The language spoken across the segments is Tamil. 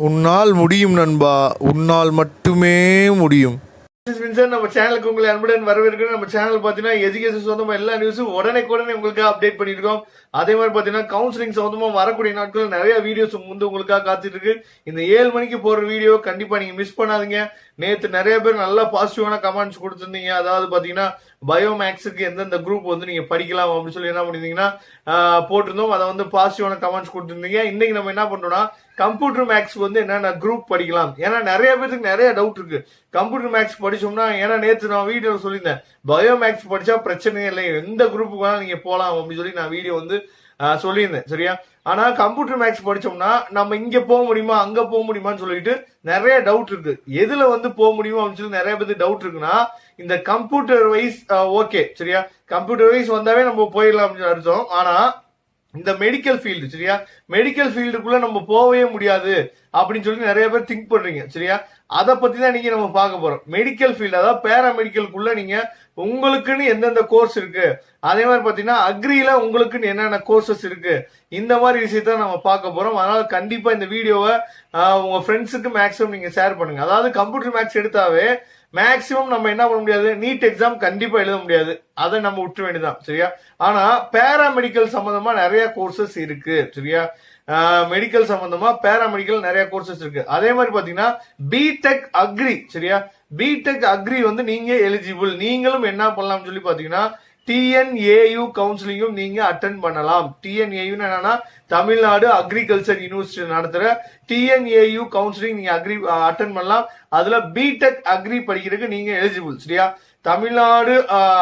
உன்னால் முடியும் நண்பா, உன்னால் மட்டுமே முடியும். நம்ம சேனலுக்கு உங்களை அன்புடன் வரவேற்கிறோம். நம்ம சேனல் பார்த்தீங்கன்னா எஜுகேஷன் சொந்தமா எல்லா நியூஸும் உடனே உங்களுக்கு அப்டேட் பண்ணிருக்கோம். அதே மாதிரி பார்த்தீங்கன்னா கவுன்சிலிங் சொந்தமா வரக்கூடிய நாட்கள் நிறைய வீடியோஸ் வந்து உங்களுக்காக காத்துட்டு இருக்கு. இந்த 7 மணிக்கு போற வீடியோ கண்டிப்பா நீங்க மிஸ் பண்ணாதீங்க. நேற்று நிறைய பேர் நல்ல பாசிட்டிவான கமெண்ட்ஸ் கொடுத்துருந்தீங்க. அதாவது பார்த்தீங்கன்னா பயோமேக்ஸுக்கு எந்தெந்த குரூப் வந்து நீங்க படிக்கலாம் அப்படின்னு சொல்லி என்ன பண்ணிருந்தீங்கன்னா போட்டிருந்தோம். அதை வந்து பாசிட்டிவான கமெண்ட்ஸ் கொடுத்துருந்தீங்க. இன்னைக்கு நம்ம என்ன பண்றோம்னா கம்ப்யூட்டர் மேக்ஸ் வந்து என்னென்ன குரூப் படிக்கலாம், ஏன்னா நிறைய பேருக்கு நிறைய டவுட் இருக்கு. கம்ப்யூட்டர் மேக்ஸ் படிச்சோம்னா, ஏன்னா நேற்று நான் வீடியோவில் சொல்லியிருந்தேன் பயோ மேக்ஸ் படிச்சா பிரச்சனையே இல்லை, எந்த குரூப்புக்கு வேணா நீங்க போகலாம் அப்படின்னு சொல்லி நான் வீடியோ வந்து சொல்லியிருந்தேன். சரியா? ஆனா கம்ப்யூட்டர் மேக்ஸ் படிச்சோம்னா நம்ம இங்க போக முடியுமா அங்க போக முடியுமான்னு சொல்லிட்டு நிறைய டவுட் இருக்கு. எதுல வந்து போக முடியும் அப்படின்னு சொல்லி நிறைய பேருக்கு டவுட் இருக்குன்னா இந்த கம்ப்யூட்டர் வைஸ் ஓகே. சரியா? கம்ப்யூட்டர் வைஸ் வந்தாவே நம்ம போயிடலாம் அப்படின்னு அர்த்தம். ஆனா இந்த மெடிக்கல் ஃபீல்டு, சரியா, மெடிக்கல் ஃபீல்டுக்குள்ள நம்ம போகவே முடியாது அப்படின்னு சொல்லி நிறைய பேர் திங்க் பண்றீங்க. சரியா? அதை பத்தி தான் நீங்க நம்ம பார்க்க போறோம். மெடிக்கல் ஃபீல்டு, அதாவது பேராமெடிக்கலுக்குள்ள நீங்க உங்களுக்குன்னு எந்தெந்த கோர்ஸ் இருக்கு, அதே மாதிரி பாத்தீங்கன்னா அக்ரியில உங்களுக்குன்னு என்னென்ன கோர்சஸ் இருக்கு, இந்த மாதிரி விஷயத்த நம்ம பார்க்க போறோம். அதனால கண்டிப்பா இந்த வீடியோவை உங்க ஃப்ரெண்ட்ஸுக்கு மேக்ஸிமம் நீங்க ஷேர் பண்ணுங்க. அதாவது கம்ப்யூட்டர் மேக்ஸ் எடுத்தாவே மேக்சிமம் நம்ம என்ன பண்ண முடியாது, நீட் எக்ஸாம் கண்டிப்பா எழுத முடியாது, அதை நம்ம விட்டு வேண்டியதான். சரியா? ஆனா பேராமெடிக்கல் சம்பந்தமா நிறைய கோர்சஸ் இருக்கு. சரியா? மெடிக்கல் சம்பந்தமா பேராமெடிக்கல் நிறைய கோர்சஸ் இருக்கு. அதே மாதிரி பாத்தீங்கன்னா பிடெக் அக்ரி. சரியா? பிடெக் அக்ரி வந்து நீங்க எலிஜிபிள். நீங்களும் என்ன பண்ணலாம் சொல்லி பாத்தீங்கன்னா டிஎன்ஏயு கவுன்சிலிங்கும் நீங்க அட்டென்ட் பண்ணலாம். டிஎன்ஏயு என்னன்னா தமிழ்நாடு அக்ரிகல்ச்சர் யூனிவர்சிட்டி நடத்துற டிஎன்ஏயு கவுன்சிலிங் நீங்க அக்ரி அட்டென்ட் பண்ணலாம். அதுல பிடெக் அக்ரி படிக்கிறதுக்கு நீங்க எலிஜிபிள். சரியா? தமிழ்நாடு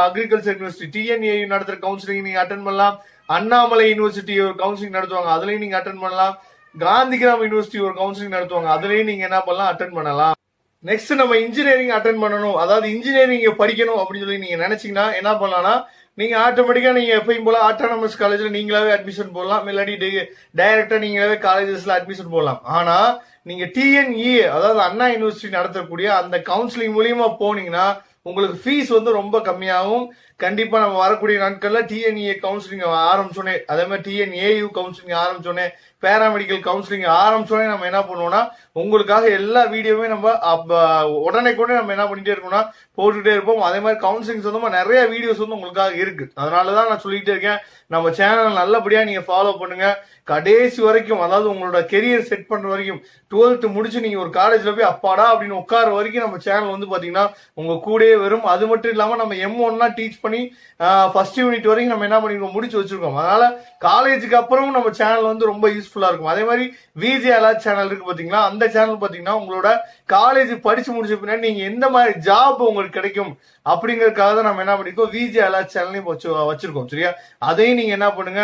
அக்ரிகல்ச்சர் யூனிவர்சிட்டி டிஎன்ஏயு நடத்துற கவுன்சிலிங் நீங்க அட்டென்ட் பண்ணலாம். அண்ணாமலை யூனிவர்சிட்டி ஒரு கவுன்சிலிங் நடத்துவாங்க, அதுலயும் நீங்க அட்டென்ட் பண்ணலாம். காந்திகிராம் யூனிவர்சிட்டி ஒரு கவுன்சிலிங் நடத்துவாங்க, அதுலயும் நீங்க என்ன பண்ணலாம், அட்டென்ட் பண்ணலாம். நெக்ஸ்ட் நம்ம இன்ஜினியரிங் அட்டென்ட் பண்ணணும், அதாவது இன்ஜினியரிங் படிக்கணும் அப்படின்னு சொல்லி நீங்க நினைச்சீங்கன்னா என்ன பண்ணலாம்னா நீங்க ஆட்டோமேட்டிக்கா நீங்க எப்பயும் போல ஆட்டோனமஸ் காலேஜ்ல நீங்களாவே அட்மிஷன் போடலாம், இல்லாட்டி டைரக்டா நீங்களாவே காலேஜஸ்ல அட்மிஷன் போடலாம். ஆனா நீங்க டிஎன்இ, அதாவது அண்ணா யூனிவர்சிட்டி நடத்தக்கூடிய அந்த கவுன்சிலிங் மூலியமா போனீங்கன்னா உங்களுக்கு ஃபீஸ் வந்து ரொம்ப கம்மியாகும். கண்டிப்பா நம்ம வரக்கூடிய நாட்கள்ல டிஎன்ஏ கவுன்சிலிங் ஆரம்பிச்சோன்னே, அதே மாதிரி டிஎன்ஏயு கவுன்சிலிங் ஆரம்பிச்சோன்னே, பேராமெடிக்கல் கவுன்சிலிங் ஆரம்பிச்சோடனே நம்ம என்ன பண்ணுவோம்னா உங்களுக்காக எல்லா வீடியோவே நம்ம உடனே நம்ம என்ன பண்ணிட்டே இருக்கோம்னா போட்டுக்கிட்டே இருப்போம். அதே மாதிரி கவுன்சிலிங் சொந்தமா நிறைய வீடியோஸ் வந்து உங்களுக்காக இருக்கு. அதனாலதான் நான் சொல்லிட்டே இருக்கேன், நம்ம சேனல் நல்லபடியா நீங்க ஃபாலோ பண்ணுங்க கடைசி வரைக்கும். அதாவது உங்களோட கெரியர் செட் பண்ற வரைக்கும், 12th முடிச்சு நீங்க ஒரு காலேஜ்ல போய் அப்பாடா அப்படின்னு உட்கார வரைக்கும் நம்ம சேனல் வந்து பாத்தீங்கன்னா உங்க கூடயே வரும். அது மட்டும் இல்லாம நம்ம M1 டீச் பண்ணி ஃபர்ஸ்ட் யூனிட் வரைக்கும் நம்ம என்ன பண்ணிருக்கோம், முடிச்சு வச்சிருக்கோம். அதனால காலேஜுக்கு அப்புறம் நம்ம சேனல் வந்து ரொம்ப யூஸ்ஃபுல்லா இருக்கும். அதே மாதிரி விஜேஆலா சேனல் இருக்கு பாத்தீங்களா, அந்த சேனல் பாத்தீங்கன்னா உங்களோட காலேஜ் படிச்சு முடிச்ச பின்னாடி நீங்க எந்த மாதிரி ஜாப் உங்களுக்கு கிடைக்கும் அப்படிங்கறதுக்காக தான் நம்ம என்ன பண்ணிருக்கோம், விஜேஆலா சேனலையும் வச்சிருக்கோம். சரியா? அதையும் நீங்க என்ன பண்ணுங்க,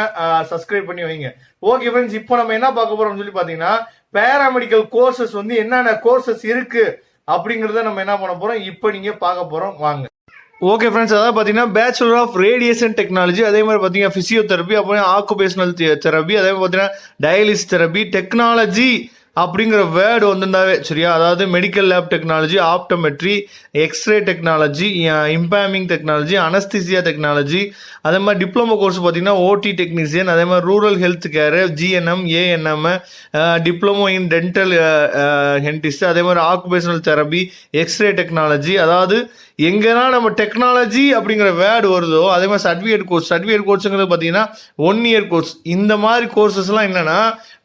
சப்ஸ்கிரைப் பண்ணி வைங்க. ஓகே ஃப்ரெண்ட்ஸ், இப்போ நம்ம என்ன பார்க்க போறோம்னு சொல்லி பாத்தீங்கன்னா பேராமெடிக்கல் கோர்சஸ் வந்து என்னென்ன கோர்சஸ் இருக்கு அப்படிங்கறத நம்ம என்ன பண்ண போறோம், இப்போ நீங்க பார்க்க போறோம். வாங்க. ஓகே ஃப்ரெண்ட்ஸ், அதாவது பார்த்தீங்கன்னா பேச்சுலர் ஆஃப் ரேடியேஷன் டெக்னாலஜி, அதே மாதிரி பார்த்தீங்கன்னா ஃபிசியோதெரப்பி, அப்புறம் ஆக்குபேஷனல் தெரப்பி, அதே மாதிரி பார்த்தீங்கன்னா டயாலிசிஸ் தெரப்பி, டெக்னாலஜி அப்படிங்கிற வேர்டு வந்திருந்தாவே சரியா, அதாவது medical lab technology, optometry, X-ray technology, embalming technology, anaesthesia technology, அதே மாதிரி டிப்ளமோ கோர்ஸ் பார்த்தீங்கன்னா ஓடி டெக்னீசியன், அதே மாதிரி rural health care, GNM, ANM, diploma in dental hygienist, அதே மாதிரி ஆக்குபேஷனல் தெரப்பி, எக்ஸ்ரே டெக்னாலஜி. அதாவது எங்கன்னா நம்ம டெக்னாலஜி அப்படிங்கிற வேர்டு வருதோ அதே மாதிரி சர்டிஃபிகேட் கோர்ஸுங்கிறது பார்த்தீங்கன்னா 1 year கோர்ஸ். இந்த மாதிரி கோர்சஸ்லாம் என்னன்னா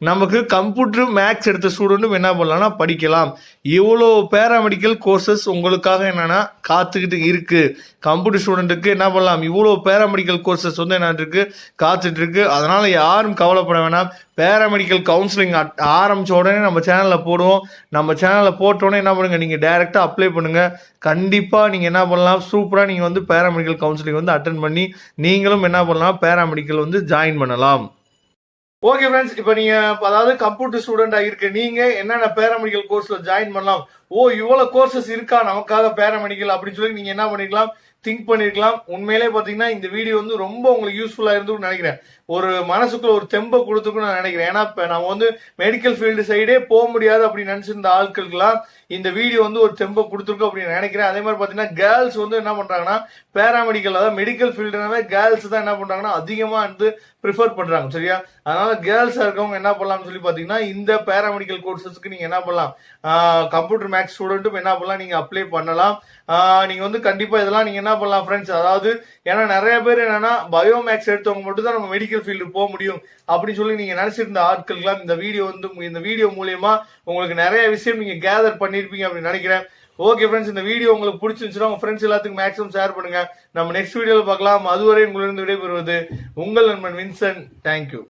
நமக்கு கம்ப்யூட்டர் மேக்ஸ் எடுத்த ஸ்டூடெண்ட்டும் என்ன பண்ணலாம்னா படிக்கலாம். இவ்வளோ பேராமெடிக்கல் கோர்சஸ் உங்களுக்காக என்னன்னா காத்துக்கிட்டு இருக்கு. கம்ப்யூட்டர் ஸ்டூடெண்ட்டுக்கு என்ன பண்ணலாம், இவ்வளோ பேராமெடிக்கல் கோர்சஸ் வந்து என்ன இருக்கு, காத்துட்டு இருக்கு. அதனால யாரும் கவலைப்பட வேணாம். பேராமெடிக்கல் கவுன்சிலிங் ஆரம்பிச்ச உடனே நம்ம சேனலில் போடுவோம். நம்ம சேனலில் போட்டோடனே என்ன பண்ணுங்க, நீங்கள் டைரெக்டாக அப்ளை பண்ணுங்க. கண்டிப்பாக நீங்கள் என்ன பண்ணலாம், சூப்பராக நீங்கள் வந்து பேராமெடிக்கல் கவுன்சிலிங் வந்து அட்டென்ட் பண்ணி நீங்களும் என்ன பண்ணலாம், பேராமெடிக்கல் வந்து ஜாயின் பண்ணலாம். ஓகே ஃப்ரெண்ட்ஸ், இப்போ நீங்க அதாவது கம்ப்யூட்டர் ஸ்டூடெண்டா இருக்கு, நீங்க என்னென்ன பேராமெடிக்கல் கோர்ஸ்ல ஜாயின் பண்ணலாம், ஓ இவ்வளவு கோர்சஸ் இருக்கா நமக்காக பேராமெடிக்கல் அப்படின்னு சொல்லி நீங்க என்ன பண்ணிக்கலாம், திங்க் பண்ணிருக்கலாம். உண்மையிலே பாத்தீங்கன்னா இந்த வீடியோ வந்து ரொம்ப உங்களுக்கு யூஸ்ஃபுல்லா இருந்துன்னு நினைக்கிறேன். ஒரு மனசுக்குள்ள ஒரு தெம்ப கொடுத்துக்குன்னு நான் நினைக்கிறேன். ஏன்னா இப்ப நம்ம வந்து மெடிக்கல் ஃபீல்டு சைடே போக முடியாது அப்படின்னு நினைச்சிருந்த ஆட்களுக்குலாம் இந்த வீடியோ வந்து ஒரு தெம்ப கொடுத்துருக்கும் அப்படின்னு நினைக்கிறேன். அதே மாதிரி பாத்தீங்கன்னா கேர்ள்ஸ் வந்து என்ன பண்றாங்கன்னா பேராமெடிக்கல், அதாவது மெடிக்கல் ஃபீல்டுனாவே கேர்ள்ஸ் தான் என்ன பண்றாங்கன்னா அதிகமா வந்து ப்ரிஃபர் பண்றாங்க. சரியா? அதனால கேர்ள்ஸா இருக்கவங்க என்ன பண்ணலாம்னு சொல்லி பாத்தீங்கன்னா இந்த பேராமெடிக்கல் கோர்சஸ்க்கு நீங்க என்ன பண்ணலாம், கம்ப்யூட்டர் மேக்ஸ் ஸ்டூடெண்ட்டும் என்ன பண்ணலாம், நீங்க அப்ளை பண்ணலாம். நீங்க வந்து கண்டிப்பா இதெல்லாம் நீங்க என்ன பண்ணலாம் ஃப்ரெண்ட்ஸ். அதாவது ஏன்னா நிறைய பேர் என்னன்னா பயோ மேக்ஸ் எடுத்தவங்க மட்டும் தான் நம்ம மெடிக்கல் ஃபீல்டு போக முடியும் அப்படின்னு சொல்லி நீங்க நினைச்சிருந்த ஆட்களுக்குலாம் இந்த வீடியோ மூலியமா உங்களுக்கு நிறைய விஷயம் நீங்க கேதர் பண்ணிருப்பீங்க அப்படின்னு நினைக்கிறேன். ஓகே ஃப்ரெண்ட்ஸ், இந்த வீடியோ உங்களுக்கு பிடிச்சிருந்துச்சுன்னா உங்க ஃப்ரெண்ட்ஸ் எல்லாத்துக்கும் மேக்ஸிமம் ஷேர் பண்ணுங்க. நம்ம நெக்ஸ்ட் வீடியோல பார்க்கலாம். அதுவரை உங்களிருந்து விடைபெறுவது உங்கள் நண்பன் வின்சென்ட். தேங்க்யூ.